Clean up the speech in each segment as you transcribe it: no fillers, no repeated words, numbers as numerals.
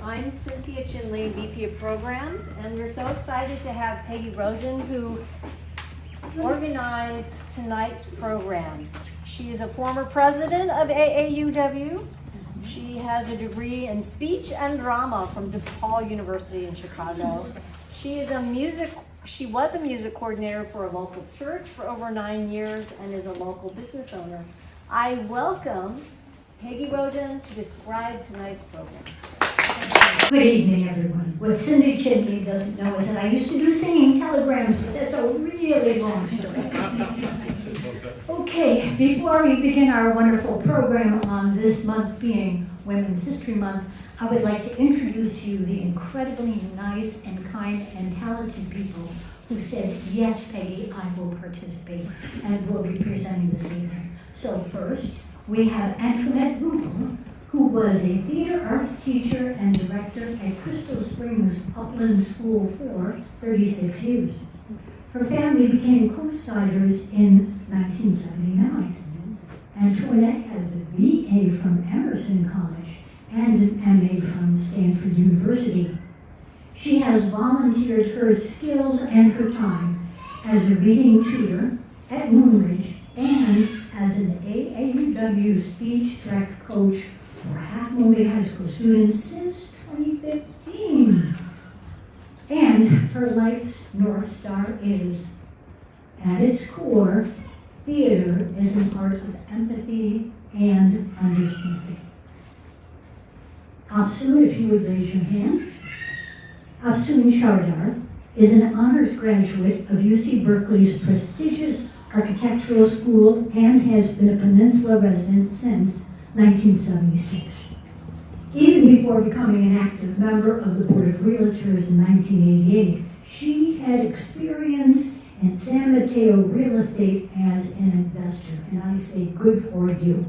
I'm Cynthia Chinley, VP of Programs, and we're so excited to have Peggy Rozhon, who organized tonight's program. She is a former president of AAUW. She has a degree in speech and drama from DePaul University in Chicago. She was a music coordinator for a local church for over 9 years and is a local business owner. I welcome Peggy Rozhon to describe tonight's program. Good evening, everyone. What Cindy Chinley doesn't know is that I used to do singing telegrams, but that's a really long story. Okay, before we begin our wonderful program on this month being Women's History Month, I would like to introduce to you the incredibly nice and kind and talented people who said, yes, Peggy, I will participate and will be presenting this evening. So first, we have Antoinette Wrubel, who was a theater arts teacher and director at Crystal Springs Upland School for 36 years. Her family became co-siders in 1979. Antoinette has a BA from Emerson College and an MA from Stanford University. She has volunteered her skills and her time as a reading tutor at Moonridge and as an AAUW speech direct coach for Half Moon Bay High School students since 2015. And her life's North Star is, at its core, theater is an art of empathy and understanding. Afsoon, if you would raise your hand. Afsoon Shahrdar is an honors graduate of UC Berkeley's prestigious architectural school and has been a Peninsula resident since 1976. Even before becoming an active member of the Board of Realtors in 1988, she had experience in San Mateo real estate as an investor, and I say good for you.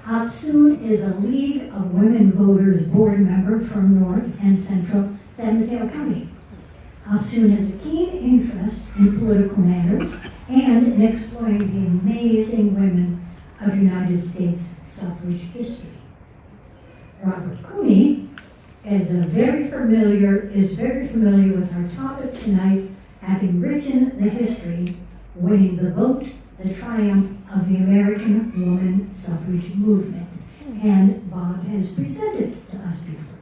Afsoon is a League of Women Voters board member from North and Central San Mateo County. Afsoon has a keen interest in political matters and in exploring the amazing women of United States suffrage history. Robert Cooney is very familiar with our topic tonight, having written the history, Winning the Vote, the Triumph of the American Woman Suffrage Movement. And Bob has presented it to us before.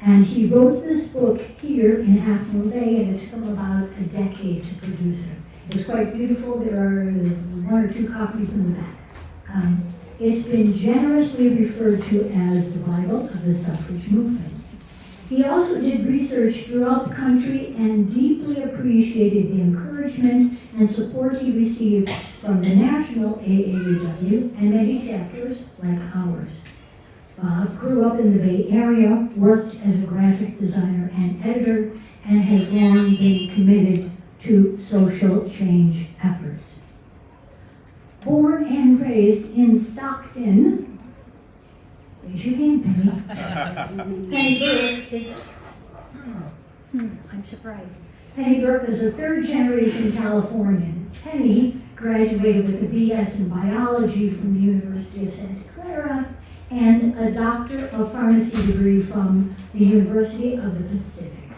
And he wrote this book here in Half Moon Bay, and it took him about a decade to produce it. It's quite beautiful. There are 1 or 2 copies in the back. It's been generously referred to as the Bible of the suffrage movement. He also did research throughout the country and deeply appreciated the encouragement and support he received from the national AAUW and many chapters like ours. Bob grew up in the Bay Area, worked as a graphic designer and editor, and has long been committed to social change efforts. Born and raised in Stockton, raise your hand, Penny. Penny Burke is, I'm surprised. Penny Burke is a third-generation Californian. Penny graduated with a BS in biology from the University of Santa Clara and a Doctor of Pharmacy degree from the University of the Pacific.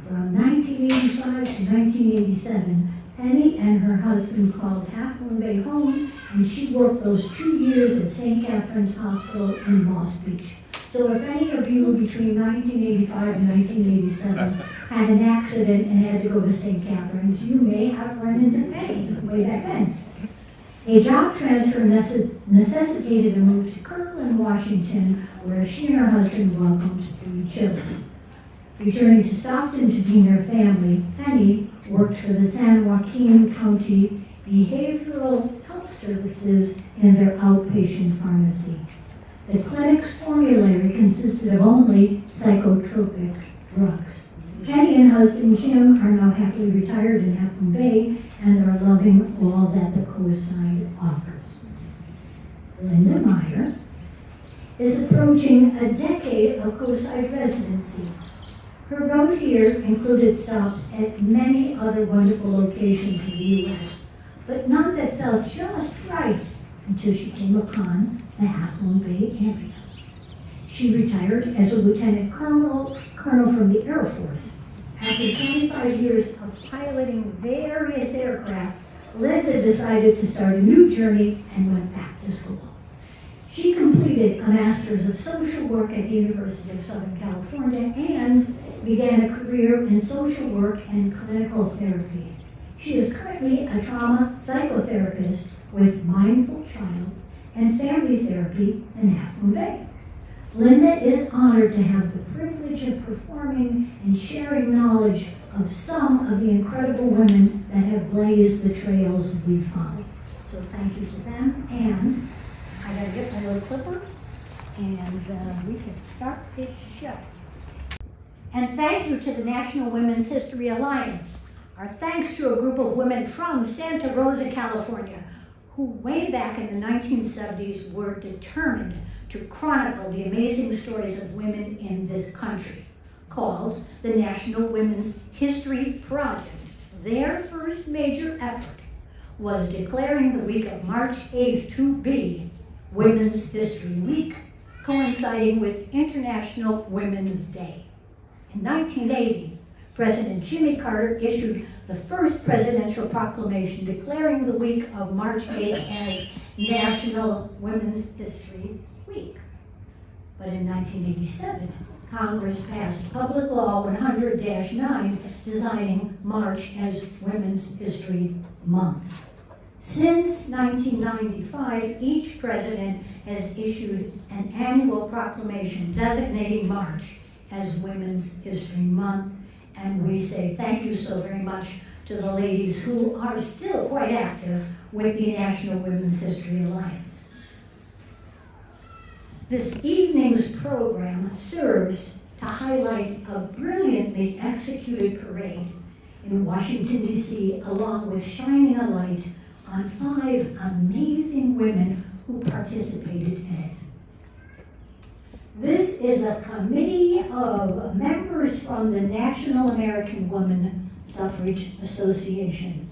From 1985 to 1987, Penny and her husband called Half Moon Bay home, and she worked those 2 years at St. Catherine's Hospital in Moss Beach. So if any of you between 1985 and 1987 had an accident and had to go to St. Catherine's, you may have run into Penny way back then. A job transfer necessitated a move to Kirkland, Washington, where she and her husband welcomed 3 children. Returning to Stockton to dean her family, Penny worked for the San Joaquin County Behavioral Health Services in their outpatient pharmacy. The clinic's formulary consisted of only psychotropic drugs. Penny and husband Jim are now happily retired in Half Moon Bay and are loving all that the coast-side offers. Linda Meyer is approaching a decade of coast-side residency. Her road here included stops at many other wonderful locations in the U.S., but none that felt just right until she came upon the Half Moon Bay area. She retired as a lieutenant colonel from the Air Force. After 25 years of piloting various aircraft, Linda decided to start a new journey and went back to school. She completed a Master's of Social Work at the University of Southern California and began a career in social work and clinical therapy. She is currently a trauma psychotherapist with Mindful Child and Family Therapy in Half Moon Bay. Linda is honored to have the privilege of performing and sharing knowledge of some of the incredible women that have blazed the trails we followed. So thank you to them, and I gotta get my little clipper, and we can start this show. And thank you to the National Women's History Alliance. Our thanks to a group of women from Santa Rosa, California, who way back in the 1970s were determined to chronicle the amazing stories of women in this country, called the National Women's History Project. Their first major effort was declaring the week of March 8th to be Women's History Week, coinciding with International Women's Day. In 1980, President Jimmy Carter issued the first presidential proclamation declaring the week of March 8th as National Women's History Week. But in 1987, Congress passed Public Law 100-9, designing March as Women's History Month. Since 1995, each president has issued an annual proclamation designating March as Women's History Month, and we say thank you so very much to the ladies who are still quite active with the National Women's History Alliance. This evening's program serves to highlight a brilliantly executed parade in Washington, D.C., along with shining a light on 5 amazing women who participated in it. This is a committee of members from the National American Woman Suffrage Association.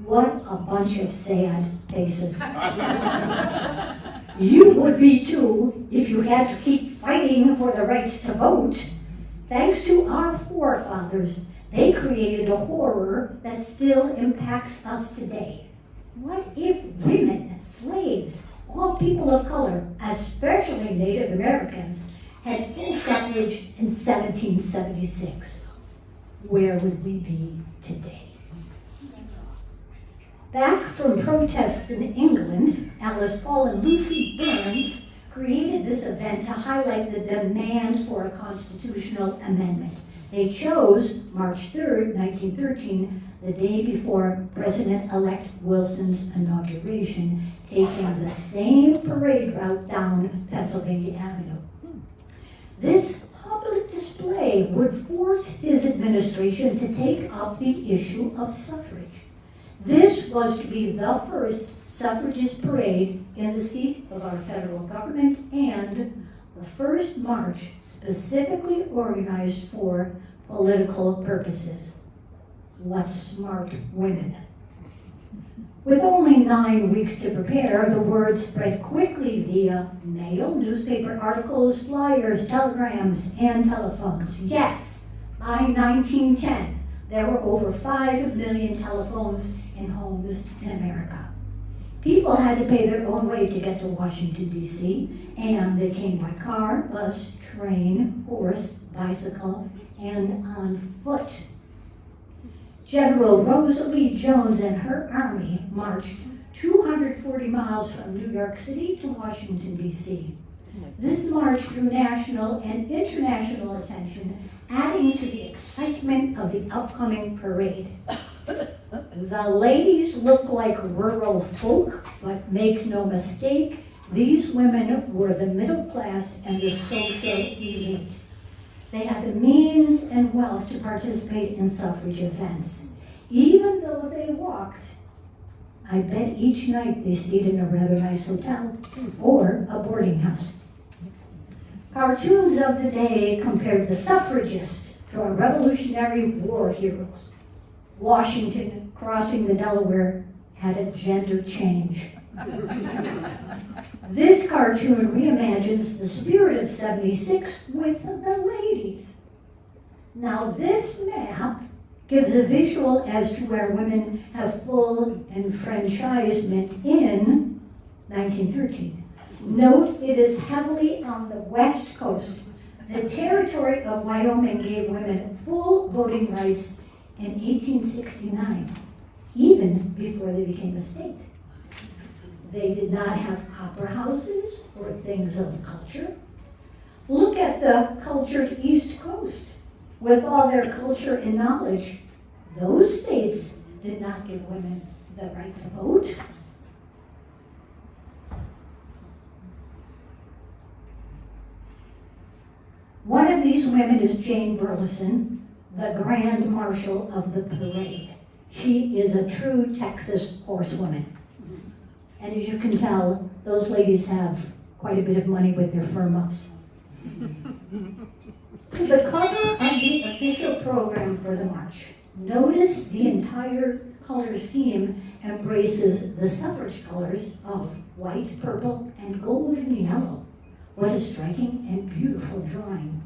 What a bunch of sad faces. You would be too if you had to keep fighting for the right to vote. Thanks to our forefathers, they created a horror that still impacts us today. What if women, slaves, all people of color, especially Native Americans, had full suffrage in 1776? Where would we be today? Back from protests in England, Alice Paul and Lucy Burns created this event to highlight the demand for a constitutional amendment. They chose March 3rd, 1913, the day before President-elect Wilson's inauguration, taking the same parade route down Pennsylvania Avenue. This public display would force his administration to take up the issue of suffrage. This was to be the first suffragist parade in the seat of our federal government and the first march specifically organized for political purposes. What smart women. With only 9 weeks to prepare, the word spread quickly via mail, newspaper articles, flyers, telegrams, and telephones. Yes, by 1910, there were over 5 million telephones in homes in America. People had to pay their own way to get to Washington, D.C., and they came by car, bus, train, horse, bicycle, and on foot. General Rosalie Jones and her army marched 240 miles from New York City to Washington, D.C. This march drew national and international attention, adding to the excitement of the upcoming parade. The ladies look like rural folk, but make no mistake, these women were the middle class and the social elite. They had the means and wealth to participate in suffrage events. Even though they walked, I bet each night they stayed in a rather nice hotel or a boarding house. Cartoons of the day compared the suffragists to our Revolutionary War heroes. Washington crossing the Delaware had a gender change. This cartoon reimagines the spirit of '76 with the ladies. Now this map gives a visual as to where women have full enfranchisement in 1913. Note it is heavily on the west coast. The territory of Wyoming gave women full voting rights in 1869, even before they became a state. They did not have opera houses or things of culture. Look at the cultured East Coast. With all their culture and knowledge, those states did not give women the right to vote. One of these women is Jane Burleson, the Grand Marshal of the parade. She is a true Texas horsewoman. And as you can tell, those ladies have quite a bit of money with their firm ups. The cover of the official program for the march. Notice the entire color scheme embraces the suffrage colors of white, purple, and golden yellow. What a striking and beautiful drawing.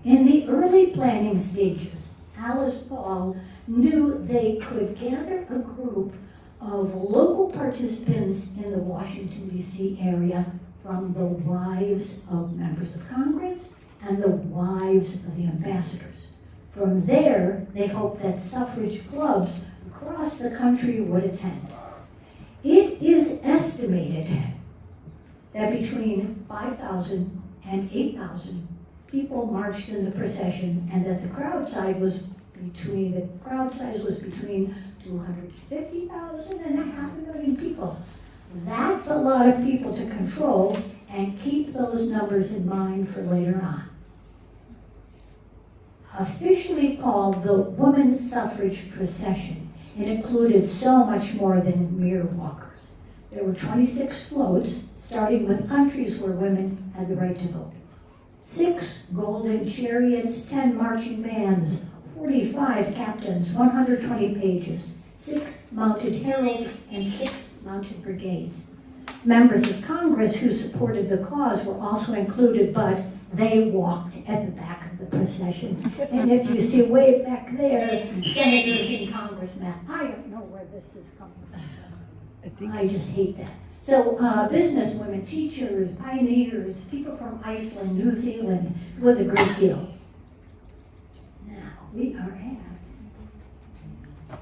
In the early planning stages, Alice Paul knew they could gather a group of local participants in the Washington, D.C. area from the wives of members of Congress and the wives of the ambassadors. From there, they hoped that suffrage clubs across the country would attend. It is estimated that between 5,000 and 8,000 people marched in the procession, and that the crowd size was between 250,000 and 500,000 people. That's a lot of people to control, and keep those numbers in mind for later on. Officially called the Women's Suffrage Procession, it included so much more than mere walkers. There were 26 floats, starting with countries where women had the right to vote. 6 golden chariots, 10 marching bands, 45 captains, 120 pages, 6 mounted heralds, and 6 mounted brigades. Members of Congress who supported the cause were also included, but they walked at the back of the procession. And if you see way back there, senators and congressmen, I don't know where this is coming from. I just hate that. So businesswomen, teachers, pioneers, people from Iceland, New Zealand, it was a great deal. Now we are at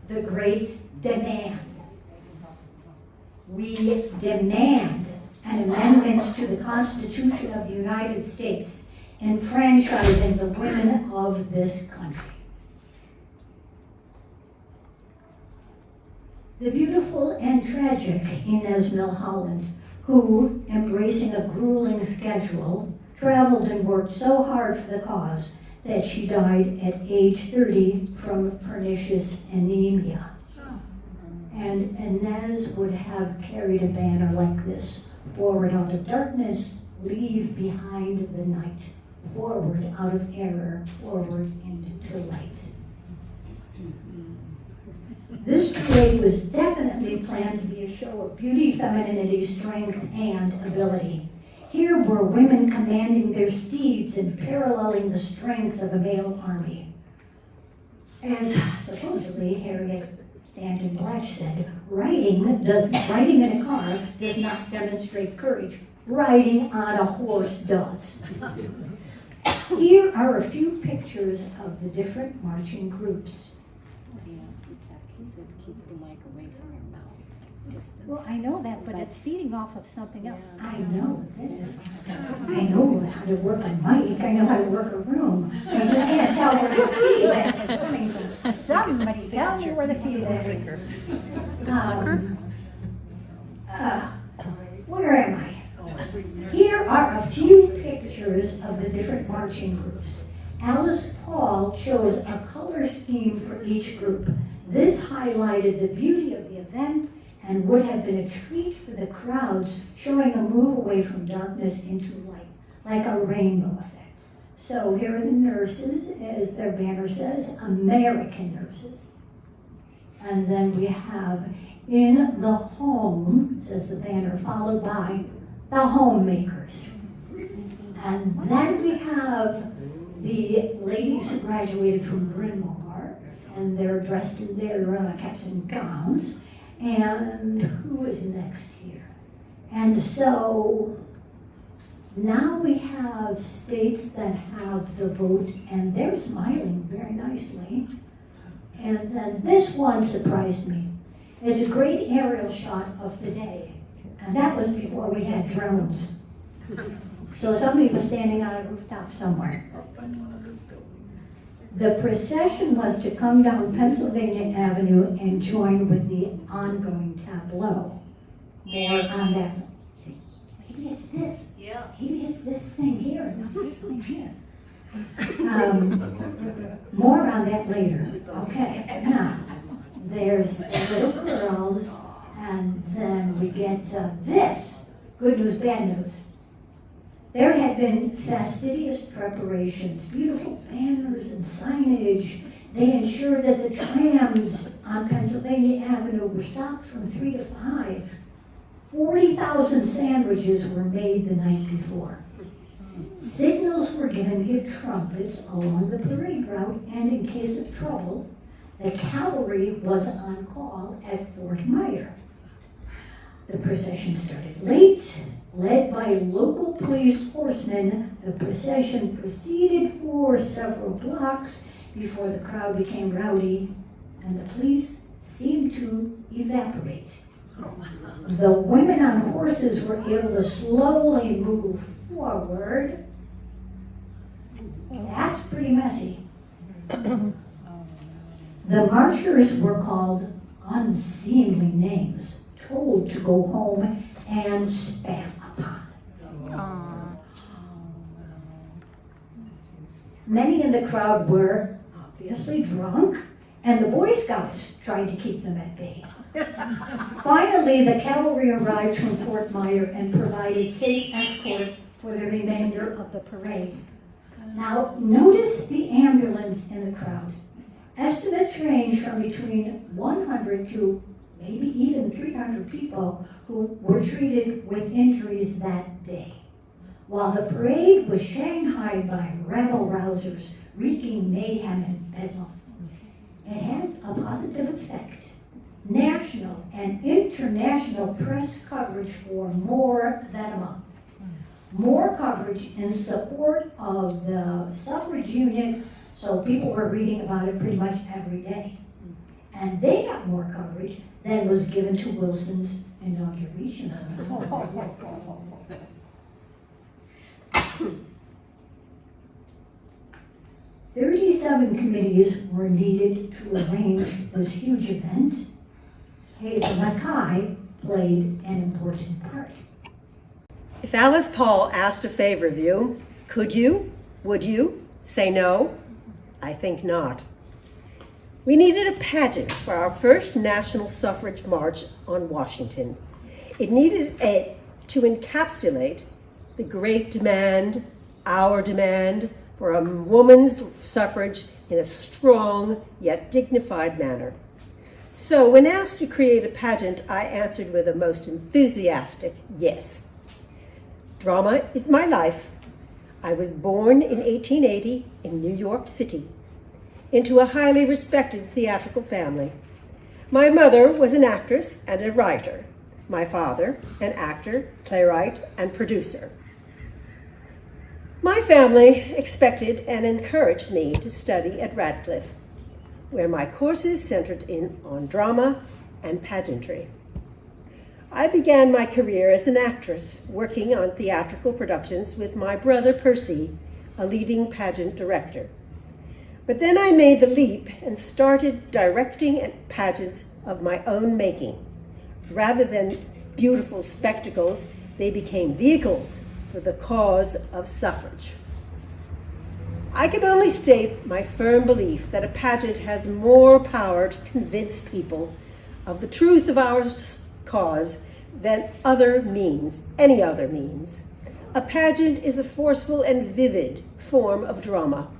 the Great Demand. We demand an amendment to the Constitution of the United States, enfranchising the women of this country. The beautiful and tragic Inez Milholland, who, embracing a grueling schedule, traveled and worked so hard for the cause that she died at age 30 from pernicious anemia. And Inez would have carried a banner like this: forward out of darkness, leave behind the night. Forward out of error, forward into light. This parade was definitely planned to be a show of beauty, femininity, strength, and ability. Here were women commanding their steeds and paralleling the strength of a male army. As supposedly Harriot Stanton Blatch said, riding in a car does not demonstrate courage. Riding on a horse does. Here are a few pictures of the different marching groups. He said keep the mic away from your mouth. Distance. Well, I know that, but it's feeding off of something else. Yeah. I know this. I know how to work a mic. I know how to work a room. I just can't tell where the feedback is coming from. Somebody tell me where the feedback is. Where am I? Here are a few pictures of the different marching groups. Alice Paul chose a color scheme for each group. This highlighted the beauty of the event and would have been a treat for the crowds, showing a move away from darkness into light, like a rainbow effect. So here are the nurses, as their banner says, American nurses. And then we have In the Home, says the banner, followed by The Homemakers. And then we have the ladies who graduated from Bryn Mawr, and they're dressed in their caps and gowns. And who is next here? And so now we have states that have the vote, and they're smiling very nicely. And then this one surprised me. It's a great aerial shot of the day, and that was before we had drones. So somebody was standing on a rooftop somewhere. The procession was to come down Pennsylvania Avenue and join with the ongoing tableau. More on that. See, maybe it's this. Yeah. Maybe it's this thing here, not this thing here. More on that later. Okay, now, there's the little girls, and then we get this. Good news, bad news. There had been fastidious preparations, beautiful banners and signage. They ensured that the trams on Pennsylvania Avenue were stopped from 3 to 5. 40,000 sandwiches were made the night before. Signals were given via trumpets along the parade route, and in case of trouble, the cavalry was on call at Fort Meyer. The procession started late. Led by local police horsemen, the procession proceeded for several blocks before the crowd became rowdy and the police seemed to evaporate. The women on horses were able to slowly move forward. That's pretty messy. The marchers were called unseemly names, told to go home and spat upon. Many in the crowd were obviously drunk, and the Boy Scouts tried to keep them at bay. Finally, the cavalry arrived from Fort Meyer and provided safe escort for the remainder of the parade. Now, notice the ambulance in the crowd. Estimates range from between 100 to maybe even 300 people who were treated with injuries that day. While the parade was shanghaied by rabble-rousers wreaking mayhem and bedlam, it has a positive effect. National and international press coverage for more than a month. More coverage in support of the suffrage union, so people were reading about it pretty much every day. And they got more coverage than was given to Wilson's inauguration. 37 committees were needed to arrange this huge event. Hazel MacKaye played an important part. If Alice Paul asked a favor of you, could you, would you, say no? I think not. We needed a pageant for our first National Suffrage March on Washington. It needed to encapsulate the great demand, our demand, for a woman's suffrage in a strong yet dignified manner. So when asked to create a pageant, I answered with a most enthusiastic yes. Drama is my life. I was born in 1880 in New York City, into a highly respected theatrical family. My mother was an actress and a writer. My father, an actor, playwright, and producer. My family expected and encouraged me to study at Radcliffe, where my courses centered on drama and pageantry. I began my career as an actress, working on theatrical productions with my brother Percy, a leading pageant director. But then I made the leap and started directing pageants of my own making. Rather than beautiful spectacles, they became vehicles for the cause of suffrage. I can only state my firm belief that a pageant has more power to convince people of the truth of our cause than any other means. A pageant is a forceful and vivid form of drama.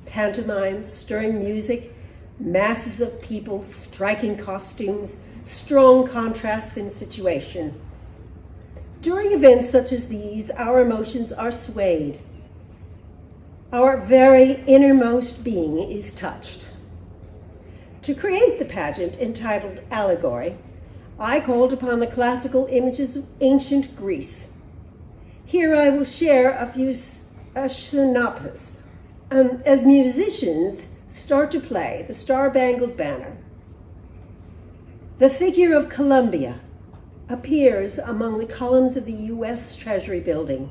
Pantomime, stirring music, masses of people, striking costumes, strong contrasts in situation. During events such as these, our emotions are swayed. Our very innermost being is touched. To create the pageant entitled Allegory, I called upon the classical images of ancient Greece. Here I will share a few synopses. As musicians start to play the Star-Spangled Banner, the figure of Columbia appears among the columns of the U.S. Treasury Building,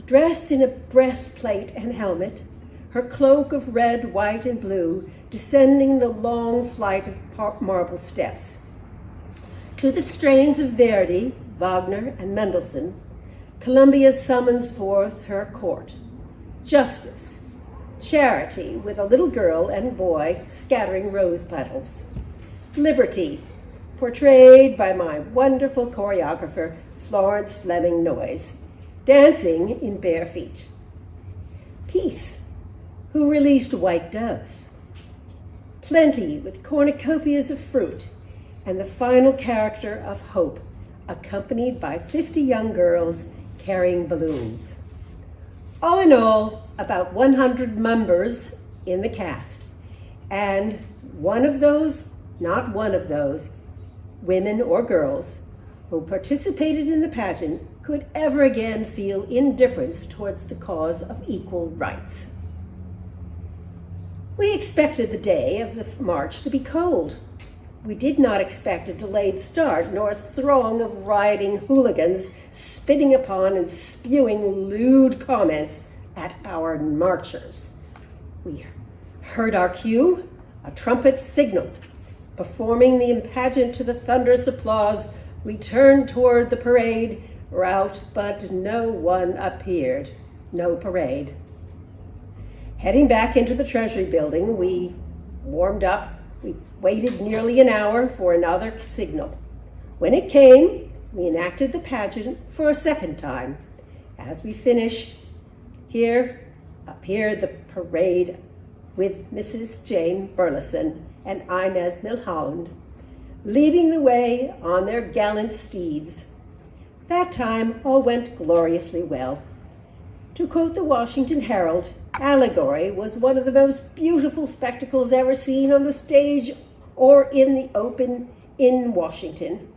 dressed in a breastplate and helmet, her cloak of red, white, and blue descending the long flight of marble steps. To the strains of Verdi, Wagner, and Mendelssohn, Columbia summons forth her court: justice, charity with a little girl and boy scattering rose petals, liberty, portrayed by my wonderful choreographer, Florence Fleming Noyes, dancing in bare feet, peace, who released white doves, plenty with cornucopias of fruit, and the final character of hope, accompanied by 50 young girls carrying balloons. All in all, about 100 members in the cast, and not one of those, women or girls, who participated in the pageant could ever again feel indifference towards the cause of equal rights. We expected the day of the march to be cold. We did not expect a delayed start, nor a throng of rioting hooligans spitting upon and spewing lewd comments at our marchers. We heard our cue, a trumpet signaled. Performing the pageant to the thunderous applause, we turned toward the parade route, but no one appeared, no parade. Heading back into the Treasury Building, we warmed up. We waited nearly an hour for another signal. When it came, we enacted the pageant for a second time. As we finished, here appeared the parade with Mrs. Jane Burleson and Inez Milholland, leading the way on their gallant steeds. That time all went gloriously well. To quote the Washington Herald, Allegory was one of the most beautiful spectacles ever seen on the stage or in the open in Washington.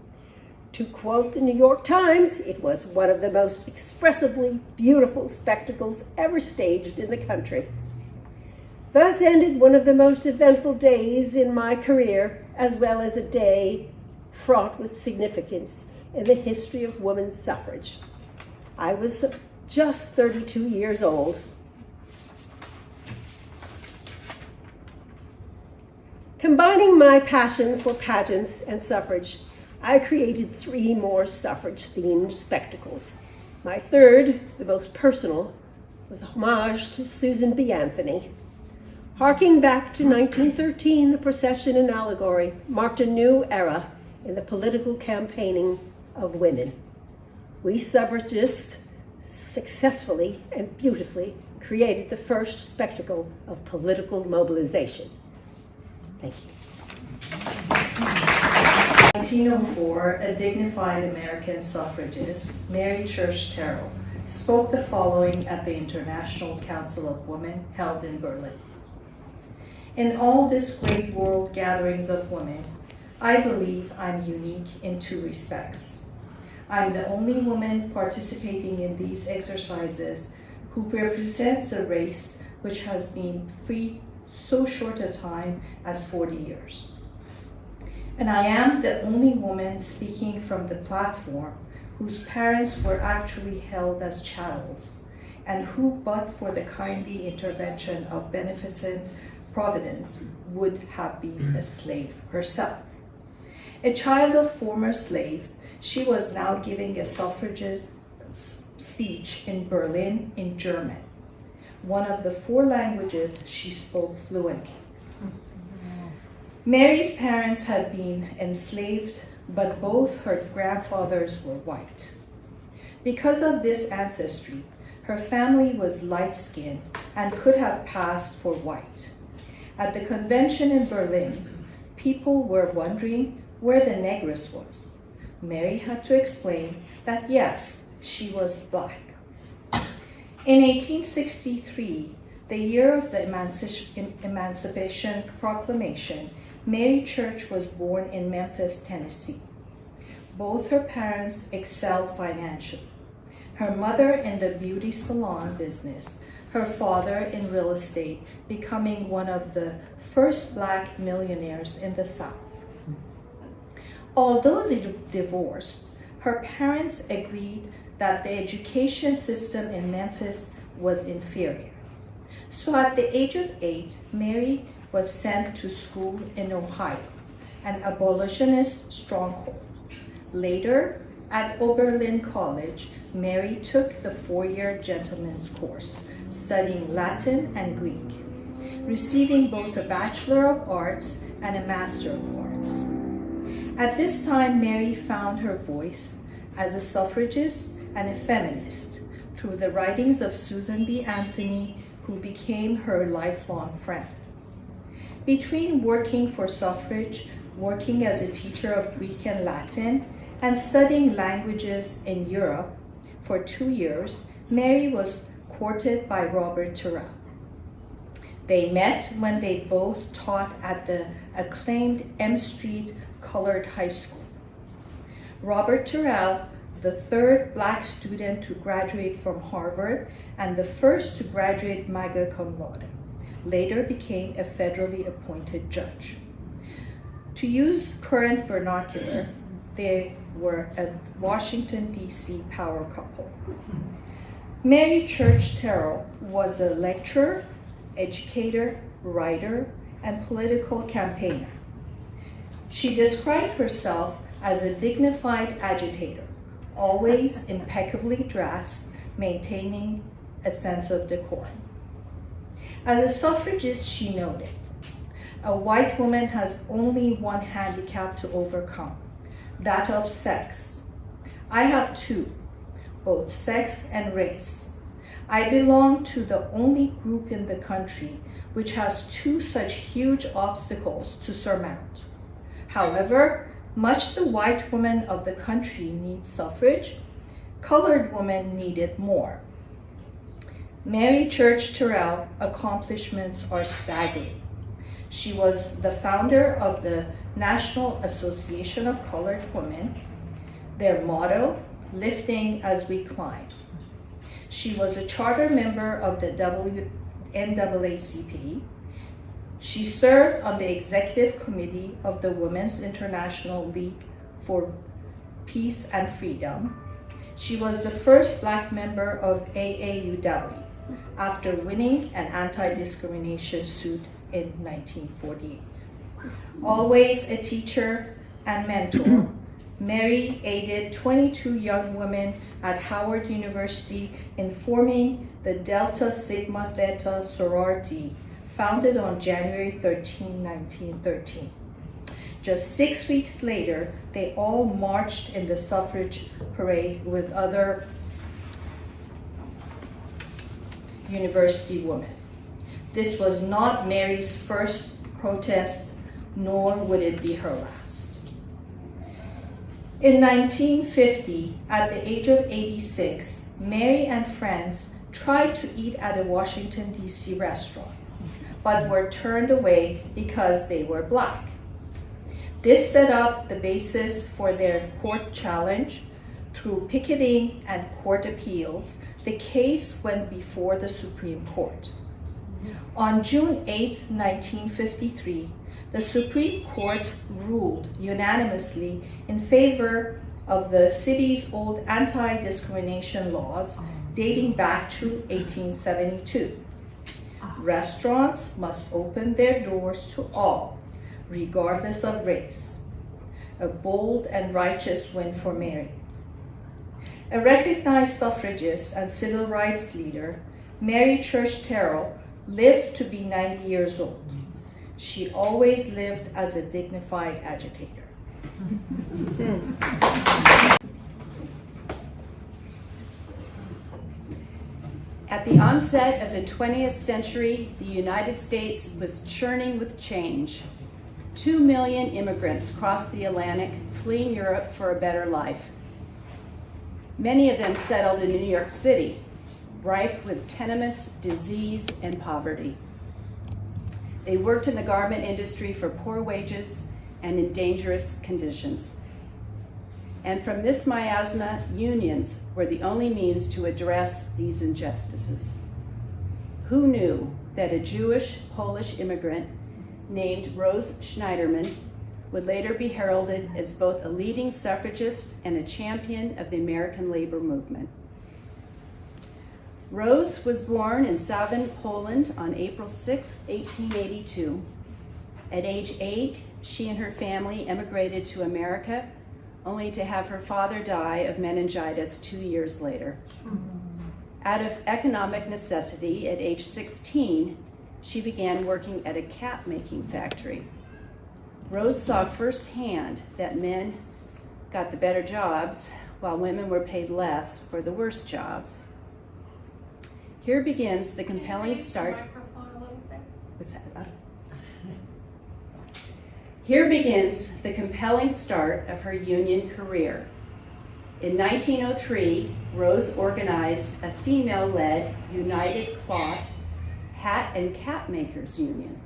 To quote the New York Times, it was one of the most expressively beautiful spectacles ever staged in the country. Thus ended one of the most eventful days in my career, as well as a day fraught with significance in the history of women's suffrage. I was just 32 years old. Combining my passion for pageants and suffrage, I created 3 more suffrage-themed spectacles. My third, the most personal, was a homage to Susan B. Anthony. Harking back to 1913, the procession and allegory marked a new era in the political campaigning of women. We suffragists successfully and beautifully created the first spectacle of political mobilization. Thank you. 1904, a dignified American suffragist, Mary Church Terrell, spoke the following at the International Council of Women held in Berlin. In all this great world gatherings of women, I believe I'm unique in 2 respects. I'm the only woman participating in these exercises who represents a race which has been free so short a time as 40 years. And I am the only woman speaking from the platform whose parents were actually held as chattels, and who, but for the kindly intervention of beneficent Providence, would have been a slave herself. A child of former slaves, she was now giving a suffragist speech in Berlin in German, one of the 4 languages she spoke fluently. Mary's parents had been enslaved, but both her grandfathers were white. Because of this ancestry, her family was light-skinned and could have passed for white. At the convention in Berlin, people were wondering where the negress was. Mary had to explain that yes, she was black. In 1863, the year of the Emancipation Proclamation, Mary Church was born in Memphis, Tennessee. Both her parents excelled financially. Her mother in the beauty salon business, her father in real estate, becoming one of the first black millionaires in the South. Although they divorced, her parents agreed that the education system in Memphis was inferior. So at the age of 8, Mary was sent to school in Ohio, an abolitionist stronghold. Later, at Oberlin College, Mary took the 4-year gentleman's course, studying Latin and Greek, receiving both a Bachelor of Arts and a Master of Arts. At this time, Mary found her voice as a suffragist and a feminist through the writings of Susan B. Anthony, who became her lifelong friend. Between working for suffrage, working as a teacher of Greek and Latin, and studying languages in Europe for 2 years, Mary was courted by Robert Terrell. They met when they both taught at the acclaimed M Street Colored High School. Robert Terrell, the 3rd black student to graduate from Harvard and the first to graduate magna cum laude, later became a federally appointed judge. To use current vernacular, they were a Washington, D.C. power couple. Mary Church Terrell was a lecturer, educator, writer, and political campaigner. She described herself as a dignified agitator, always impeccably dressed, maintaining a sense of decorum. As a suffragist, she noted, "A white woman has only one handicap to overcome, that of sex. I have 2, both sex and race. I belong to the only group in the country which has 2 such huge obstacles to surmount. However much the white woman of the country needs suffrage, colored women need it more." Mary Church Terrell's accomplishments are staggering. She was the founder of the National Association of Colored Women, their motto, "Lifting as we climb." She was a charter member of the NAACP. She served on the executive committee of the Women's International League for Peace and Freedom. She was the first black member of AAUW after winning an anti-discrimination suit in 1948. Always a teacher and mentor, Mary aided 22 young women at Howard University in forming the Delta Sigma Theta sorority, founded on January 13, 1913. Just 6 weeks later, they all marched in the suffrage parade with other university women. This was not Mary's first protest, nor would it be her last. In 1950, at the age of 86, Mary and friends tried to eat at a Washington, D.C. restaurant, but were turned away because they were black. This set up the basis for their court challenge. Through picketing and court appeals, the case went before the Supreme Court. On June 8, 1953, the Supreme Court ruled unanimously in favor of the city's old anti-discrimination laws dating back to 1872. Restaurants must open their doors to all, regardless of race. A bold and righteous win for Mary. A recognized suffragist and civil rights leader, Mary Church Terrell lived to be 90 years old. She always lived as a dignified agitator. At the onset of the 20th century, the United States was churning with change. 2 million immigrants crossed the Atlantic, fleeing Europe for a better life. Many of them settled in New York City, rife with tenements, disease, and poverty. They worked in the garment industry for poor wages and in dangerous conditions. And from this miasma, unions were the only means to address these injustices. Who knew that a Jewish Polish immigrant named Rose Schneiderman would later be heralded as both a leading suffragist and a champion of the American labor movement? Rose was born in Sawin, Poland on April 6, 1882. At age 8, she and her family emigrated to America, only to have her father die of meningitis 2 years later. Out of economic necessity, at age 16, she began working at a cap-making factory. Rose saw firsthand that men got the better jobs while women were paid less for the worse jobs. Here begins the compelling start. What's that? Here begins the compelling start of her union career. In 1903, Rose organized a female-led United Cloth Hat and Cap Makers Union.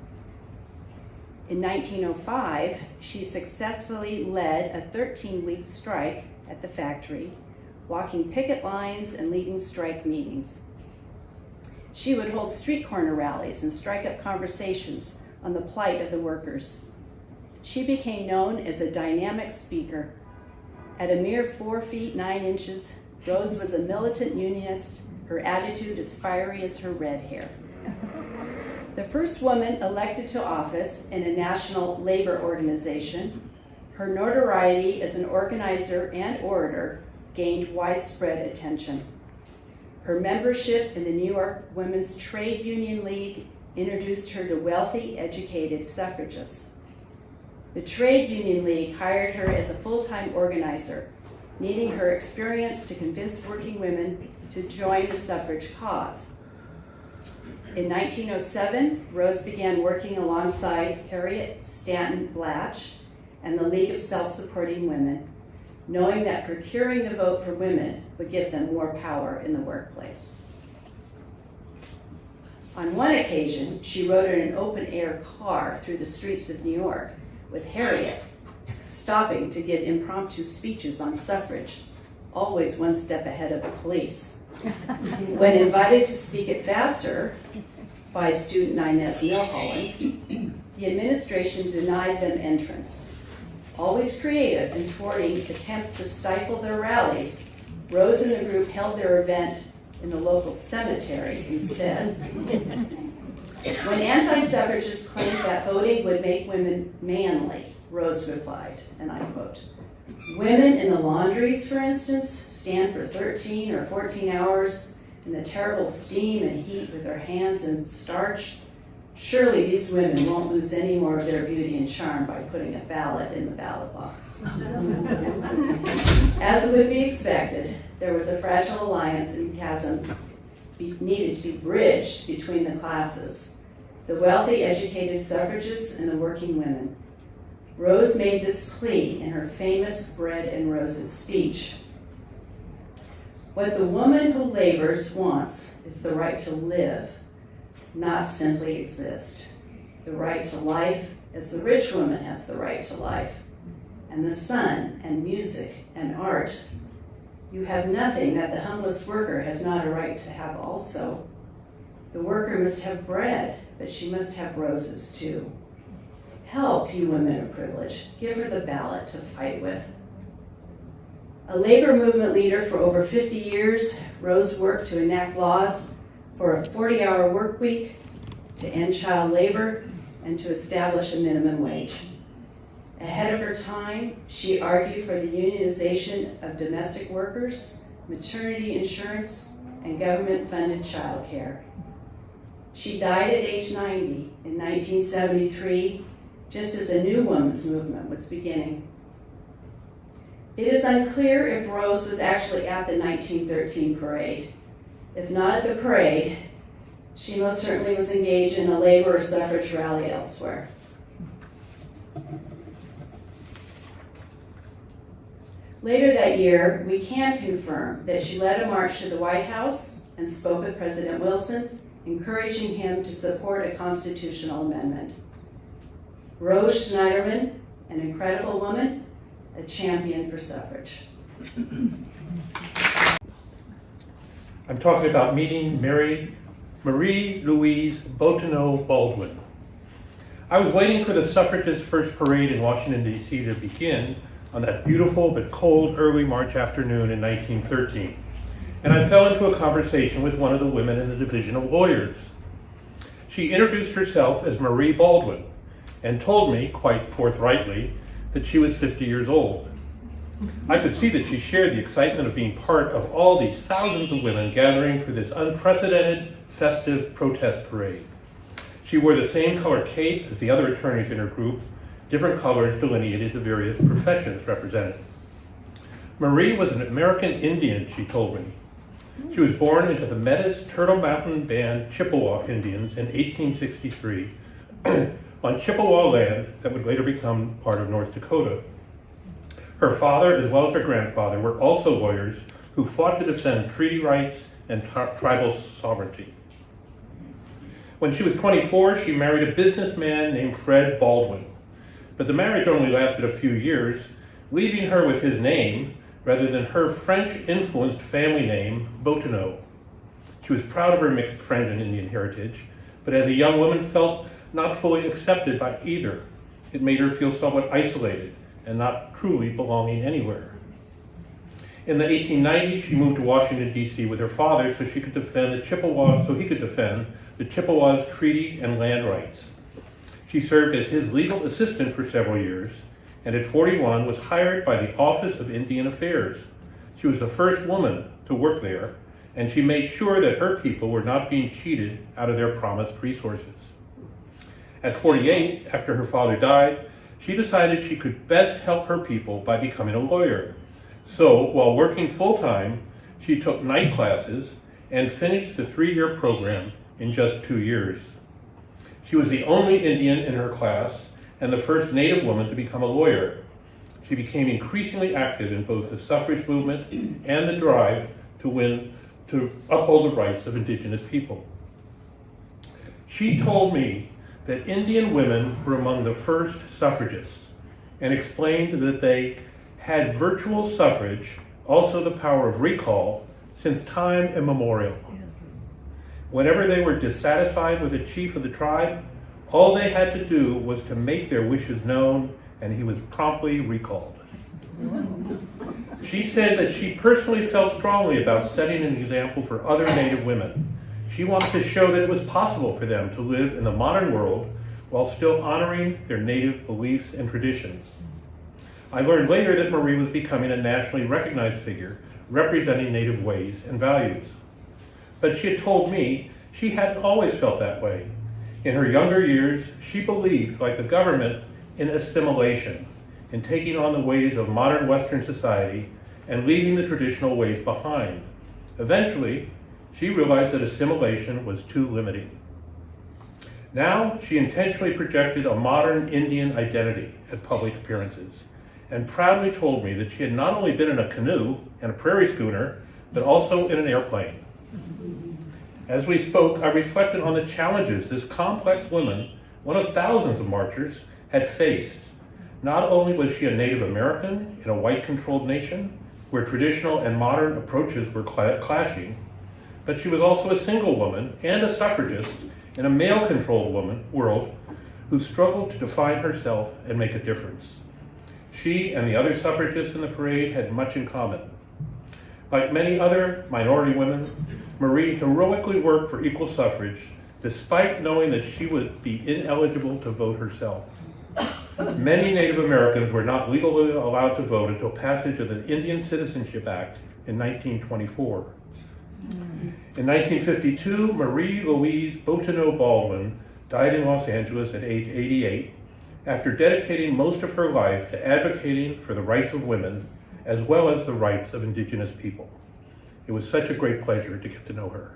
In 1905, she successfully led a 13-week strike at the factory, walking picket lines and leading strike meetings. She would hold street corner rallies and strike up conversations on the plight of the workers. She became known as a dynamic speaker. At a mere 4 feet 9 inches, Rose was a militant unionist, her attitude as fiery as her red hair. The first woman elected to office in a national labor organization, her notoriety as an organizer and orator gained widespread attention. Her membership in the New York Women's Trade Union League introduced her to wealthy, educated suffragists. The Trade Union League hired her as a full-time organizer, needing her experience to convince working women to join the suffrage cause. In 1907, Rose began working alongside Harriot Stanton Blatch and the League of Self-Supporting Women, knowing that procuring the vote for women would give them more power in the workplace. On one occasion, she rode in an open-air car through the streets of New York with Harriet, stopping to give impromptu speeches on suffrage, always one step ahead of the police. When invited to speak at Vassar by student Inez Milholland, the administration denied them entrance. Always creative in thwarting attempts to stifle their rallies, Rose and the group held their event in the local cemetery instead. When anti-suffragists claimed that voting would make women manly, Rose replied, and I quote, "Women in the laundries, for instance, stand for 13 or 14 hours in the terrible steam and heat with their hands in starch. Surely these women won't lose any more of their beauty and charm by putting a ballot in the ballot box." As would be expected, there was a fragile alliance and chasm needed to be bridged between the classes, the wealthy, educated suffragists and the working women. Rose made this plea in her famous Bread and Roses speech. "What the woman who labors wants is the right to live, not simply exist. The right to life as the rich woman has the right to life, and the sun and music and art. You have nothing that the humblest worker has not a right to have also. The worker must have bread, but she must have roses too. Help, you women of privilege. Give her the ballot to fight with." A labor movement leader for over 50 years, Rose worked to enact laws for a 40-hour work week, to end child labor, and to establish a minimum wage. Ahead of her time, she argued for the unionization of domestic workers, maternity insurance, and government-funded child care. She died at age 90 in 1973, just as a new women's movement was beginning. It is unclear if Rose was actually at the 1913 parade. If not at the parade, she most certainly was engaged in a labor or suffrage rally elsewhere. Later that year, we can confirm that she led a march to the White House and spoke with President Wilson, encouraging him to support a constitutional amendment. Rose Schneiderman, an incredible woman, a champion for suffrage. I'm talking about meeting Marie Louise Bottineau Baldwin. I was waiting for the suffragist first parade in Washington, D.C. to begin on that beautiful but cold early March afternoon in 1913, and I fell into a conversation with one of the women in the Division of Lawyers. She introduced herself as Marie Baldwin and told me, quite forthrightly, that she was 50 years old. I could see that she shared the excitement of being part of all these thousands of women gathering for this unprecedented festive protest parade. She wore the same color cape as the other attorneys in her group. Different colors delineated the various professions represented. Marie was an American Indian, she told me. She was born into the Metis Turtle Mountain Band Chippewa Indians in 1863 on Chippewa land that would later become part of North Dakota. Her father, as well as her grandfather, were also lawyers who fought to defend treaty rights and tribal sovereignty. When she was 24, she married a businessman named Fred Baldwin. But the marriage only lasted a few years, leaving her with his name rather than her French-influenced family name, Bottineau. She was proud of her mixed French and Indian heritage, but as a young woman felt not fully accepted by either. It made her feel somewhat isolated and not truly belonging anywhere. In the 1890s, she moved to Washington, D.C. with her father so he could defend the Chippewas' treaty and land rights. She served as his legal assistant for several years, and at 41 was hired by the Office of Indian Affairs. She was the first woman to work there, and she made sure that her people were not being cheated out of their promised resources. At 48, after her father died, she decided she could best help her people by becoming a lawyer. So, while working full-time, she took night classes and finished the 3-year program in just 2 years. She was the only Indian in her class and the first Native woman to become a lawyer. She became increasingly active in both the suffrage movement and the drive to uphold the rights of Indigenous people. She told me that Indian women were among the first suffragists and explained that they had virtual suffrage, also the power of recall, since time immemorial. Whenever they were dissatisfied with the chief of the tribe, all they had to do was to make their wishes known, and he was promptly recalled. She said that she personally felt strongly about setting an example for other Native women. She wanted to show that it was possible for them to live in the modern world while still honoring their Native beliefs and traditions. I learned later that Marie was becoming a nationally recognized figure representing Native ways and values. But she had told me she hadn't always felt that way. In her younger years, she believed, like the government, in assimilation, in taking on the ways of modern Western society and leaving the traditional ways behind. Eventually, she realized that assimilation was too limiting. Now, she intentionally projected a modern Indian identity at public appearances and proudly told me that she had not only been in a canoe and a prairie schooner, but also in an airplane. As we spoke, I reflected on the challenges this complex woman, one of thousands of marchers, had faced. Not only was she a Native American in a white-controlled nation, where traditional and modern approaches were clashing, but she was also a single woman and a suffragist in a male-controlled world who struggled to define herself and make a difference. She and the other suffragists in the parade had much in common. Like many other minority women, Marie heroically worked for equal suffrage despite knowing that she would be ineligible to vote herself. Many Native Americans were not legally allowed to vote until passage of the Indian Citizenship Act in 1924. In 1952, Marie Louise Bottineau Baldwin died in Los Angeles at age 88 after dedicating most of her life to advocating for the rights of women as well as the rights of Indigenous people. It was such a great pleasure to get to know her.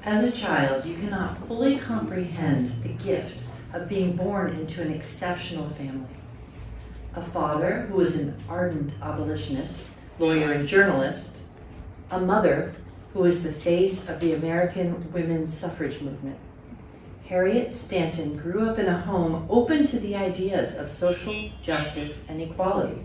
As a child, you cannot fully comprehend the gift of being born into an exceptional family. A father who was an ardent abolitionist, lawyer, and journalist. A mother who was the face of the American women's suffrage movement. Harriot Stanton grew up in a home open to the ideas of social justice and equality.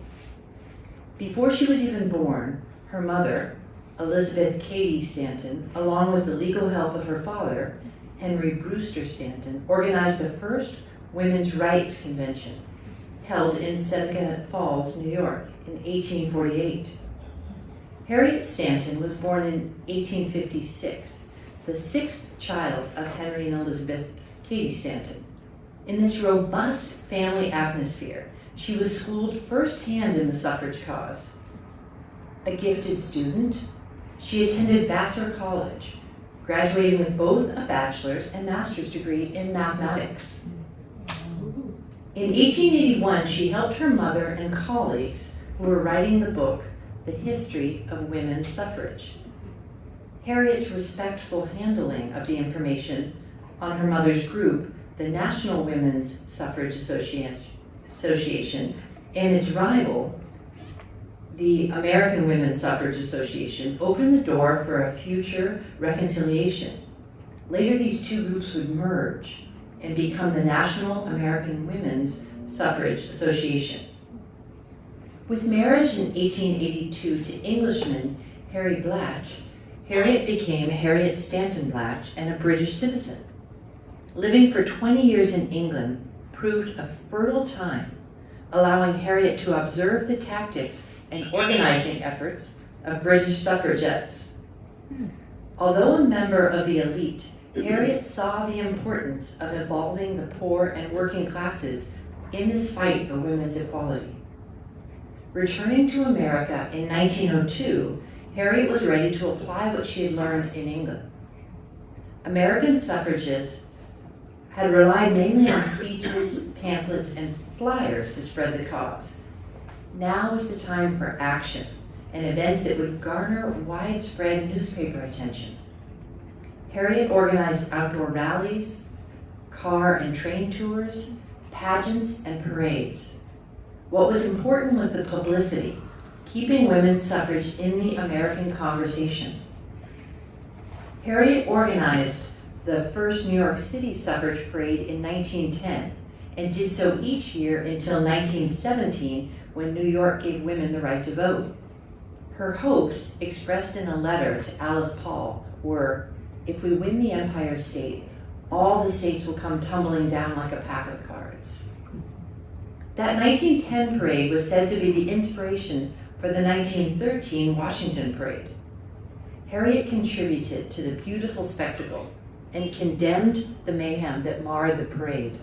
Before she was even born, her mother, Elizabeth Cady Stanton, along with the legal help of her father, Henry Brewster Stanton, organized the first women's rights convention, held in Seneca Falls, New York, in 1848. Harriet Stanton was born in 1856, the sixth child of Henry and Elizabeth Cady Stanton. In this robust family atmosphere, she was schooled firsthand in the suffrage cause. A gifted student, she attended Vassar College, graduating with both a bachelor's and master's degree in mathematics. In 1881, she helped her mother and colleagues who were writing the book, The History of Women's Suffrage. Harriet's respectful handling of the information on her mother's group, the National Women's Suffrage Association, and its rival, the American Women's Suffrage Association, opened the door for a future reconciliation. Later, these two groups would merge and become the National American Women's Suffrage Association. With marriage in 1882 to Englishman Harry Blatch, Harriet became Harriot Stanton Blatch and a British citizen. Living for 20 years in England proved a fertile time, allowing Harriet to observe the tactics and organizing efforts of British suffragettes. Although a member of the elite, Harriet saw the importance of involving the poor and working classes in this fight for women's equality. Returning to America in 1902, Harriet was ready to apply what she had learned in England. American suffragists had relied mainly on speeches, pamphlets, and flyers to spread the cause. Now was the time for action and events that would garner widespread newspaper attention. Harriet organized outdoor rallies, car and train tours, pageants, and parades. What was important was the publicity, keeping women's suffrage in the American conversation. Harriet organized the first New York City suffrage parade in 1910 and did so each year until 1917, when New York gave women the right to vote. Her hopes, expressed in a letter to Alice Paul, were, if we win the Empire State, all the states will come tumbling down like a pack of cards. That 1910 parade was said to be the inspiration for the 1913 Washington Parade. Harriet contributed to the beautiful spectacle and condemned the mayhem that marred the parade.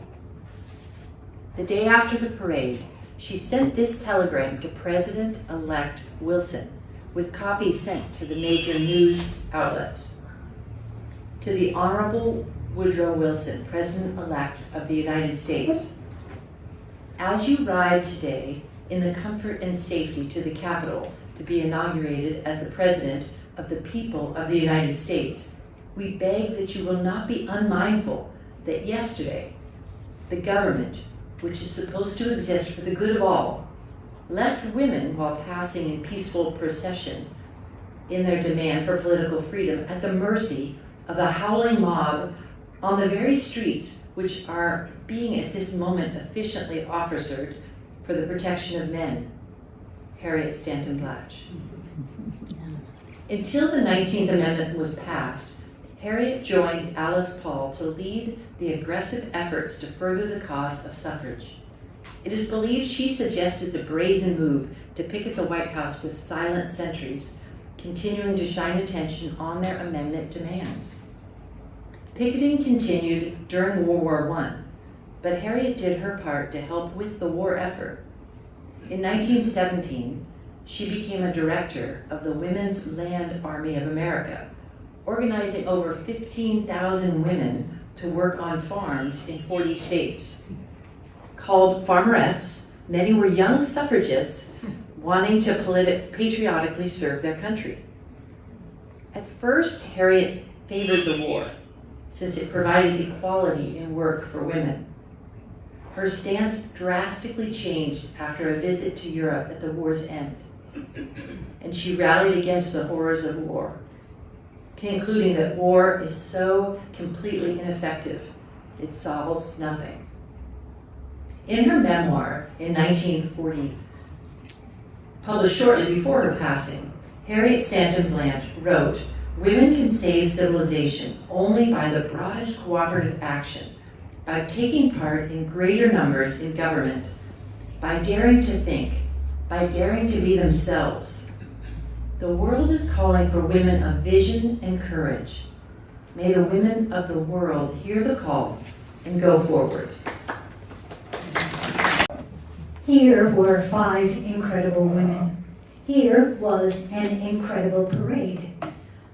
The day after the parade, she sent this telegram to President-elect Wilson, with copies sent to the major news outlets. To the Honorable Woodrow Wilson, President-elect of the United States, as you ride today in the comfort and safety to the Capitol to be inaugurated as the President of the people of the United States, we beg that you will not be unmindful that yesterday, the government, which is supposed to exist for the good of all, left women while passing in peaceful procession in their demand for political freedom at the mercy of a howling mob on the very streets which are being at this moment efficiently officered for the protection of men. Harriot Stanton Blatch. Until the 19th Amendment was passed, Harriet joined Alice Paul to lead the aggressive efforts to further the cause of suffrage. It is believed she suggested the brazen move to picket the White House with silent sentries, continuing to shine attention on their amendment demands. Picketing continued during World War I, but Harriet did her part to help with the war effort. In 1917, she became a director of the Women's Land Army of America, organizing over 15,000 women to work on farms in 40 states. Called farmerettes, Many were young suffragettes wanting to patriotically serve their country. At first, Harriet favored the war, since it provided equality in work for women. Her stance drastically changed after a visit to Europe at the war's end, and she rallied against the horrors of war, concluding that war is so completely ineffective, it solves nothing. In her memoir in 1940, published shortly before her passing, Harriot Stanton Blatch wrote, "Women can save civilization only by the broadest cooperative action, by taking part in greater numbers in government, by daring to think, by daring to be themselves. The world is calling for women of vision and courage. May the women of the world hear the call and go forward." Here were 5 incredible women. Here was an incredible parade.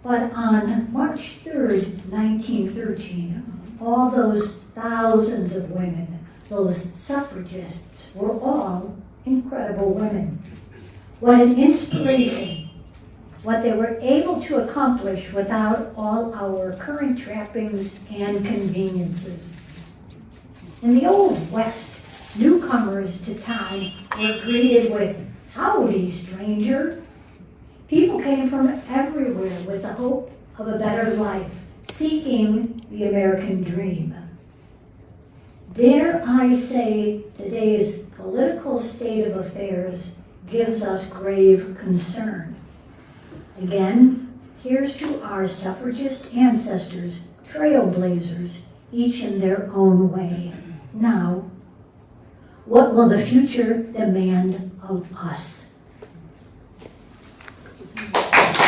But on March 3rd, 1913, all those thousands of women, those suffragists, were all incredible women. What an inspiration. What they were able to accomplish without all our current trappings and conveniences. In the Old West, newcomers to town were greeted with, "Howdy, stranger." People came from everywhere with the hope of a better life, seeking the American dream. Dare I say, today's political state of affairs gives us grave concern. Again, here's to our suffragist ancestors, trailblazers, each in their own way. Now, what will the future demand of us?